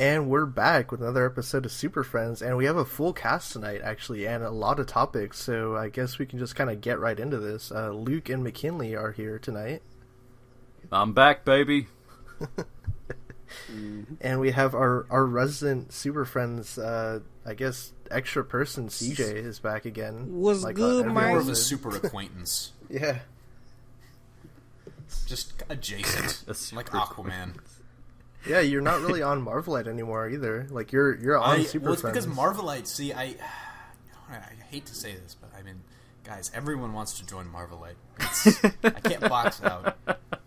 And we're back with another episode of Superfriends, and we have a full cast tonight, actually, and a lot of topics, so I guess we can just kind of get right into this. Luke and Mckinnley are here tonight. I'm back, baby. And we have our resident Superfriends, I guess, extra person, CJ, is back again. What's good, man? More of a super acquaintance. Yeah. Just adjacent, like Aquaman. Yeah, you're not really on Marvelite anymore either. Like you're on Superfriends. Well, it's because Marvelite. See, I hate to say this, but I mean, guys, everyone wants to join Marvelite. I can't box out.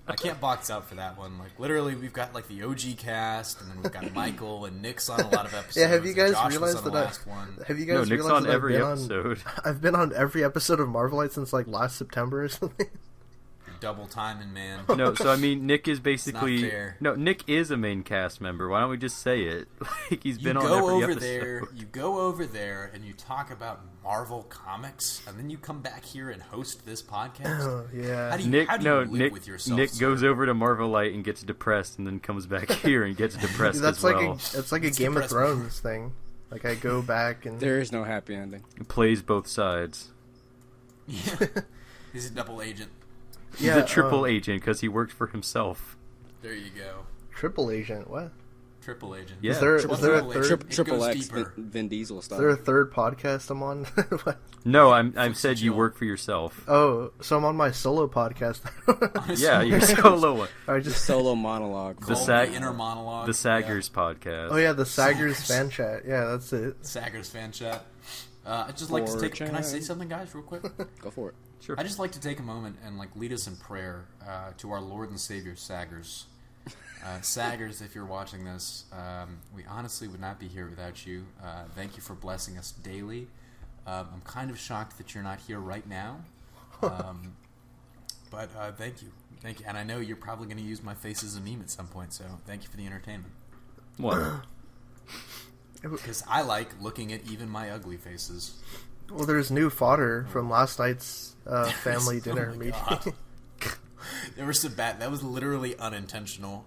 I can't box out for that one. Like literally, we've got like the OG cast, and then we've got Michael and Nick's on a lot of episodes. Yeah, have you guys Josh realized was on that? the last one. Have you guys Nick's realized on every episode? I've been on every episode of Marvelite since like last September or something. Double timing, man. No, so I mean, Nick is basically... It's not fair. No, Nick is a main cast member. Why don't we just say it? Like, he's been on every episode. You go over there and you talk about Marvel comics, and then you come back here and host this podcast? Oh, yeah. How do you live with yourself, Nick sir? goes over to Marvelite and gets depressed, and then comes back here and gets depressed as well. It's like a Game of Thrones thing. Like, I go back and... There is no happy ending. He plays both sides. Yeah. He's a double agent. He's a triple agent because he worked for himself. There you go. Triple agent? What? Triple agent. Yeah. Is there a third... Triple X Vin Diesel style. Is there a third podcast I'm on? No, I've said you work for yourself. Oh, so I'm on my solo podcast. Yeah, your solo one. I just solo monologue. The inner monologue. The Saggers podcast. Oh yeah, the Saggers fan chat. Yeah, that's it. Saggers fan chat. I'd just like to take... Can I say something, guys, real quick? Go for it. Sure. I'd just like to take a moment and lead us in prayer to our Lord and Savior Saggers. Saggers, if you're watching this, we honestly would not be here without you. Thank you for blessing us daily. I'm kind of shocked that you're not here right now. But thank you. Thank you. And I know you're probably going to use my face as a meme at some point, so thank you for the entertainment. What? Because I like looking at even my ugly faces. Well, there's new fodder from last night's family dinner meeting. There was some bad. That was literally unintentional.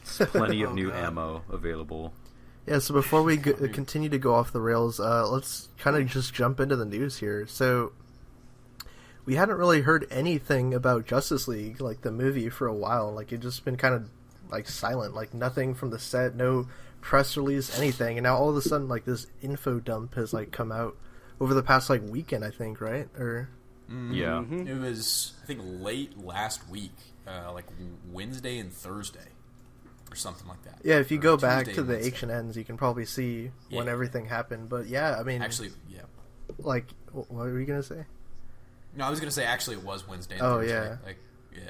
Plenty of new ammo available. Yeah, so before we continue to go off the rails, let's kind of just jump into the news here. So, we hadn't really heard anything about Justice League, like the movie, for a while. Like, it just been kind of, like, silent. Like, nothing from the set, no press release, anything. And now all of a sudden, like, this info dump has, like, come out over the past, like, weekend, I think, right? Or... Yeah. It was, I think, late last week, like Wednesday and Thursday, or something like that. Yeah, if you go back Tuesday to the Wednesday. H&Ns, you can probably see when everything happened. But yeah, I mean... Actually, yeah. Like, what were you going to say? No, I was going to say, actually, it was Wednesday and Oh, Thursday. yeah. Like, yeah.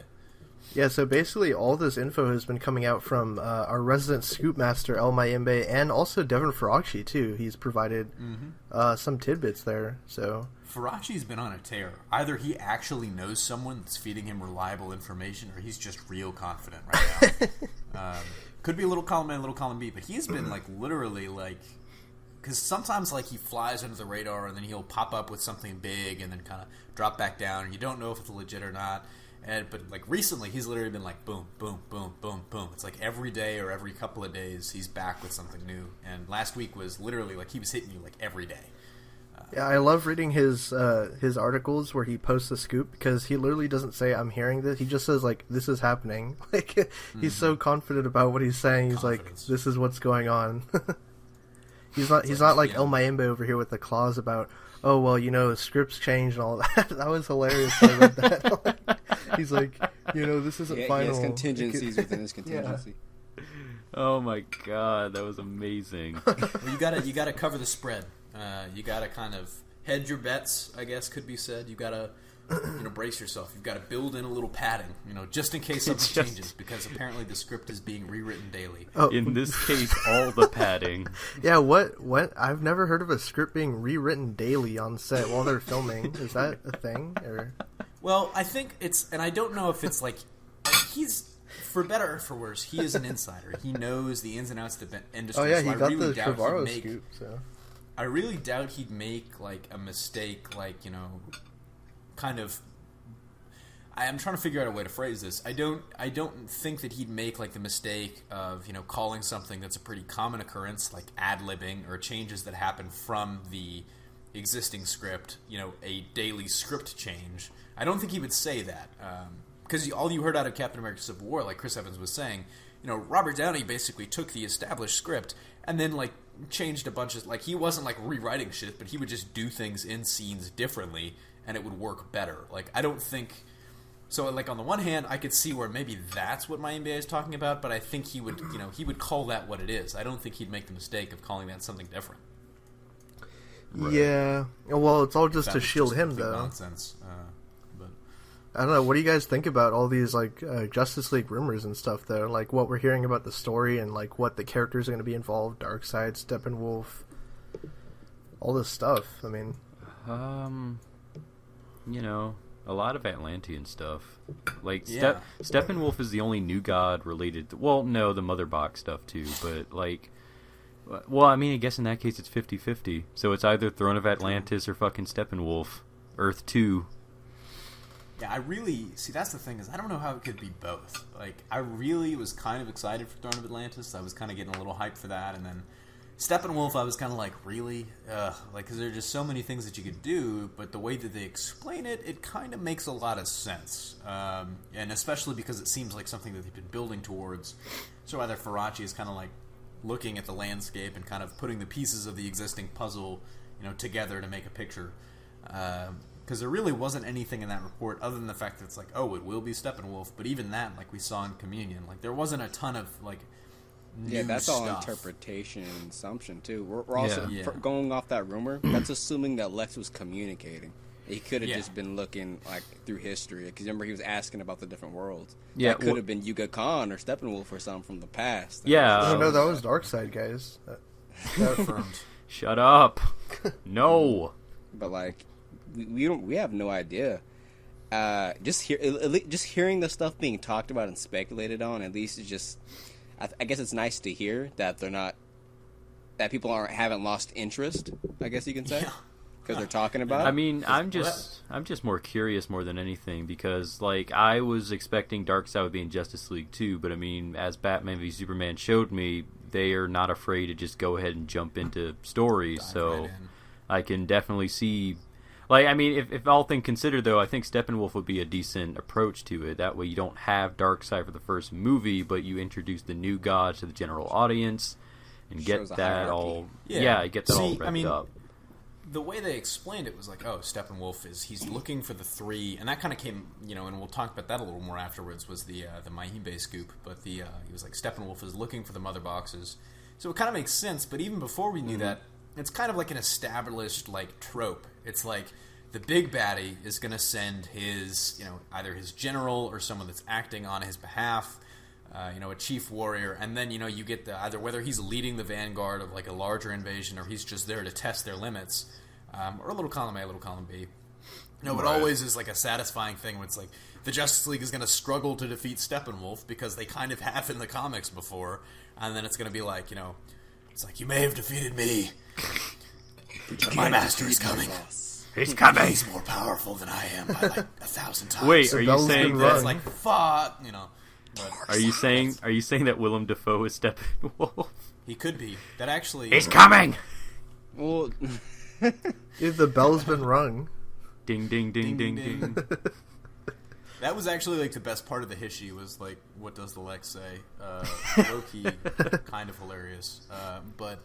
Yeah, so basically all this info has been coming out from our resident Scoopmaster, El Mayimbe, and also Devin Faraci, too. He's provided some tidbits there, so... Faraci's been on a tear. Either he actually knows someone that's feeding him reliable information, or he's just real confident right now. Could be a little column A, a little column B, but he's been, like, literally, like... Because sometimes, like, he flies under the radar, and then he'll pop up with something big, and then kind of drop back down, and you don't know if it's legit or not. But like recently, he's literally been like boom, boom, boom, boom, boom. It's like every day or every couple of days, he's back with something new. And last week was literally like he was hitting you like every day. Yeah, I love reading his articles where he posts the scoop because he literally doesn't say "I'm hearing this." He just says like "This is happening." Like he's so confident about what he's saying. He's like, "This is what's going on." He's not like El Mayimbe over here with the clause about, "Oh well, you know, scripts change and all that." That was hilarious. I read that. He's like, you know, this isn't final. He has contingencies within his contingency. Yeah. Oh my god, that was amazing. Well, you gotta cover the spread. You gotta kind of hedge your bets, I guess could be said. You gotta brace yourself. You've got to build in a little padding, just in case something changes, because apparently the script is being rewritten daily. Oh. In this case, all the padding. Yeah, what? I've never heard of a script being rewritten daily on set while they're filming. Is that a thing? Or... Well, I think it's, and I don't know if it's like he's, for better or for worse, he is an insider. He knows the ins and outs of the industry. Oh yeah, so he got the Trevorrow scoop. So I really doubt he'd make like a mistake, like kind of. I'm trying to figure out a way to phrase this. I don't think that he'd make like the mistake of calling something that's a pretty common occurrence, like ad-libbing or changes that happen from the existing script, a daily script change. I don't think he would say that because all you heard out of Captain America: Civil War, like Chris Evans was saying, Robert Downey basically took the established script and then like changed a bunch of like he wasn't like rewriting shit, but he would just do things in scenes differently and it would work better. Like I don't think. So, like, on the one hand, I could see where maybe that's what my NBA is talking about, but I think he would, he would call that what it is. I don't think he'd make the mistake of calling that something different. Right. Yeah. Well, it's all just to shield him, though. Nonsense. But I don't know. What do you guys think about all these, like, Justice League rumors and stuff, though? Like, what we're hearing about the story and, like, what the characters are going to be involved, Darkseid, Steppenwolf, all this stuff. I mean... a lot of Atlantean stuff. Like, Steppenwolf is the only new god related to... Well, no, the Mother Box stuff, too. But, like... Well, I mean, I guess in that case it's 50-50. So it's either Throne of Atlantis or fucking Steppenwolf. Earth 2. Yeah, I really... See, that's the thing, is I don't know how it could be both. Like, I really was kind of excited for Throne of Atlantis. I was kind of getting a little hyped for that, and then... Steppenwolf, I was kind of like, really? Because there are just so many things that you could do, but the way that they explain it, it kind of makes a lot of sense. And especially because it seems like something that they've been building towards. So either Faraci is kind of like looking at the landscape and kind of putting the pieces of the existing puzzle, together to make a picture. Because there really wasn't anything in that report other than the fact that it's like, oh, it will be Steppenwolf. But even that, like we saw in Communion, like there wasn't a ton of like... Yeah, that's stuff. all interpretation and assumption too. We're also going off that rumor. That's assuming that Lex was communicating. He could have just been looking like through history. Because remember, he was asking about the different worlds. Yeah, that could have been Yuga Khan or Steppenwolf or something from the past. No, that was Darkseid, guys. Confirmed. Shut up. No. But like, we have no idea. Just hearing the stuff being talked about and speculated on, at least it's just. I guess it's nice to hear that that people haven't lost interest. I guess you can say because they're talking about it. I mean, I'm just more curious more than anything because like I was expecting Darkseid would be in Justice League too, but I mean, as Batman v Superman showed me, they are not afraid to just go ahead and jump into stories. So I can definitely see. Like, I mean, if all things considered, though, I think Steppenwolf would be a decent approach to it. That way you don't have Darkseid for the first movie, but you introduce the new gods to the general audience and get that all... Yeah, get that all wrapped up. The way they explained it was like, oh, Steppenwolf he's looking for the three... And that kind of came, and we'll talk about that a little more afterwards, was the Mahibe scoop. But he was like, Steppenwolf is looking for the Mother Boxes. So it kind of makes sense, but even before we knew that, it's kind of like an established, like, trope. It's like the big baddie is going to send his, either his general or someone that's acting on his behalf, a chief warrior, and then, you get either whether he's leading the vanguard of, like, a larger invasion or he's just there to test their limits, or a little column A, a little column B. It always is, like, a satisfying thing when it's like the Justice League is going to struggle to defeat Steppenwolf because they kind of have in the comics before, and then it's going to be like, it's like, you may have defeated me. My master is coming. He's coming. He's more powerful than I am by like 1,000 times. Wait, are you saying that's like fuck? Are you saying that Willem Dafoe is Steppenwolf? He could be. That actually. He's coming. Well, if the bell's been rung. Ding ding ding ding ding. That was actually like the best part of the Hishi was like, what does the Lex say? Low-key, kind of hilarious, but.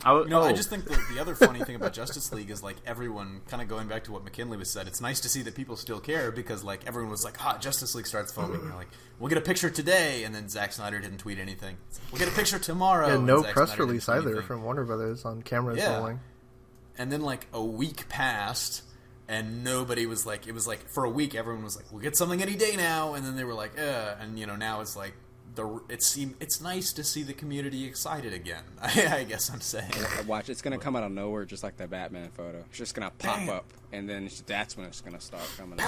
I just think that the other funny thing about Justice League is like everyone kind of going back to what Mckinnley was said. It's nice to see that people still care because like everyone was like, Justice League starts filming. You're like, we'll get a picture today, and then Zack Snyder didn't tweet anything. We'll get a picture tomorrow. And no press release either from Warner Brothers on cameras rolling. And then like a week passed, and nobody was like. It was like for a week everyone was like, we'll get something any day now, and then they were like, and now it's like. It's nice to see the community excited again. I guess I'm saying. Watch, it's gonna come out of nowhere, just like the Batman photo. It's just gonna pop up, and then that's when it's gonna start coming.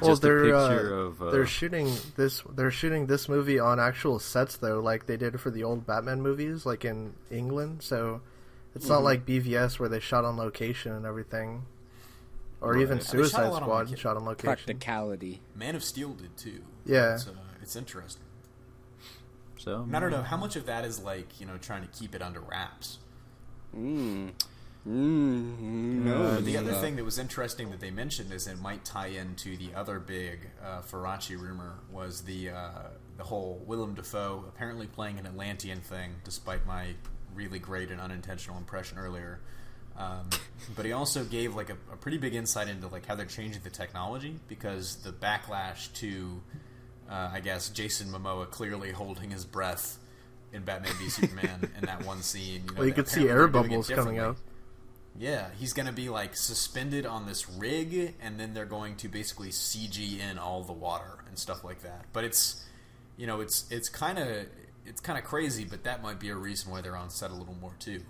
Just a picture of. They're shooting this. They're shooting this movie on actual sets, though, like they did for the old Batman movies, like in England. So it's not like BVS where they shot on location and everything. or even They shot a Suicide lot on Squad location. shot on location. Practicality. Man of Steel did too. Yeah. It's interesting. So And I don't know how much of that is like trying to keep it under wraps. No. The other thing that was interesting that they mentioned is it might tie into the other big Faraci rumor was the whole Willem Dafoe apparently playing an Atlantean thing, despite my really great and unintentional impression earlier. But he also gave like a pretty big insight into like how they're changing the technology, because the backlash to I guess Jason Momoa clearly holding his breath in Batman v Superman in that one scene. Well, you could see air bubbles coming out. Yeah, he's going to be like suspended on this rig, and then they're going to basically CG in all the water and stuff like that. But it's kind of crazy, but that might be a reason why they're on set a little more too.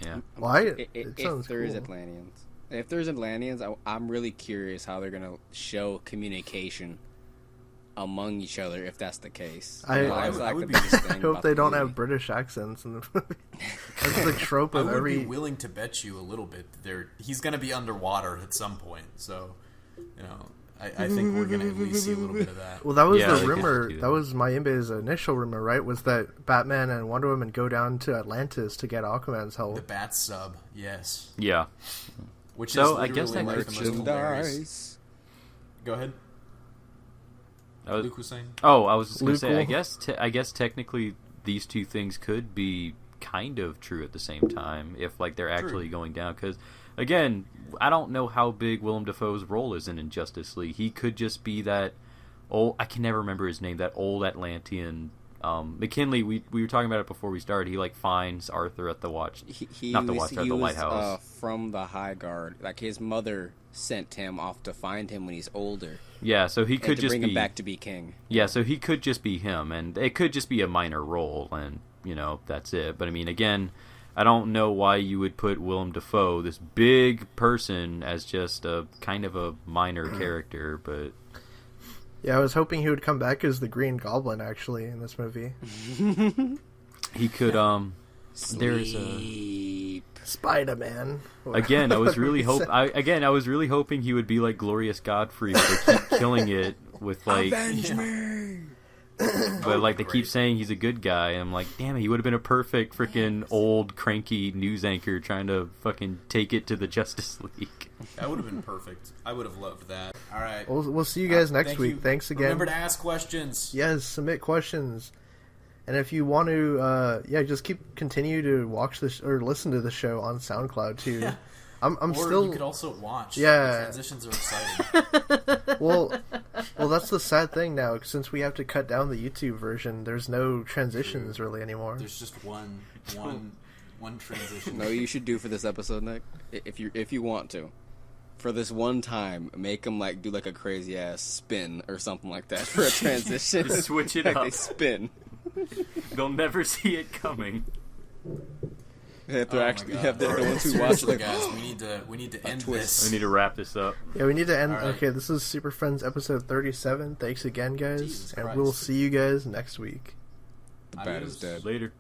yeah. Why? If there is Atlanteans. If there's Atlanteans, I'm really curious how they're going to show communication among each other if that's the case. I would hope they don't have British accents in the movie. That's the trope I of would every. be willing to bet you a little bit that he's going to be underwater at some point. So, I think we're going to at least see a little bit of that. Well, that was Yeah, the they rumor. could do That was Mayimbe's initial rumor, right? Was that Batman and Wonder Woman go down to Atlantis to get Aquaman's help? The Bat sub, yes. Yeah. Which So, is I guess literally that like the most hilarious. Merchandise. Go ahead. Luke was saying. Oh, I was just going to say, Luke I guess technically these two things could be kind of true at the same time if like they're actually going down. Because again, I don't know how big Willem Dafoe's role is in Justice League. He could just be that old. I can never remember his name. That old Atlantean. Mckinnley. We were talking about it before we started. He like finds Arthur at the watch, not the watch, at the lighthouse. From the High Guard. Like his mother sent him off to find him when he's older. Yeah, so he could to just bring be him back to be king. Yeah, so he could just be him, and it could just be a minor role, and that's it. But I mean, again, I don't know why you would put Willem Dafoe, this big person, as just a kind of a minor character. But Yeah, I was hoping he would come back as the Green Goblin, actually, in this movie. he could. There's Sleep. Spider-Man. Again, I was really hoping he would be like Glorious Godfrey, but they keep killing it with like. Avenge me! But like they keep saying he's a good guy, and I'm like, damn it, he would have been a perfect freaking old cranky news anchor trying to fucking take it to the Justice League. That would have been perfect. I would have loved that. All right. We'll see you guys next Thank week. you. Thanks again. Remember to ask questions. Yes, submit questions. And if you want to, just continue to watch this or listen to the show on SoundCloud too. Yeah. I'm Or still. you could also watch. Yeah. The transitions are exciting. well, that's the sad thing now. Since we have to cut down the YouTube version, there's no transitions really anymore. There's just one transition. No, you should do for this episode, Nick. If you want to, for this one time, make them like do like a crazy ass spin or something like that for a transition. Just switch it like up. They spin. They'll never see it coming. They have to actually my have God. the ones who watch Seriously, like, guys, we need to end this. We need to wrap this up. Yeah, we need to end. All right. Okay, this is Super Friends episode 37. Thanks again, guys, Jesus and Christ. we'll see you guys next week. the bat is Adios. dead. Later.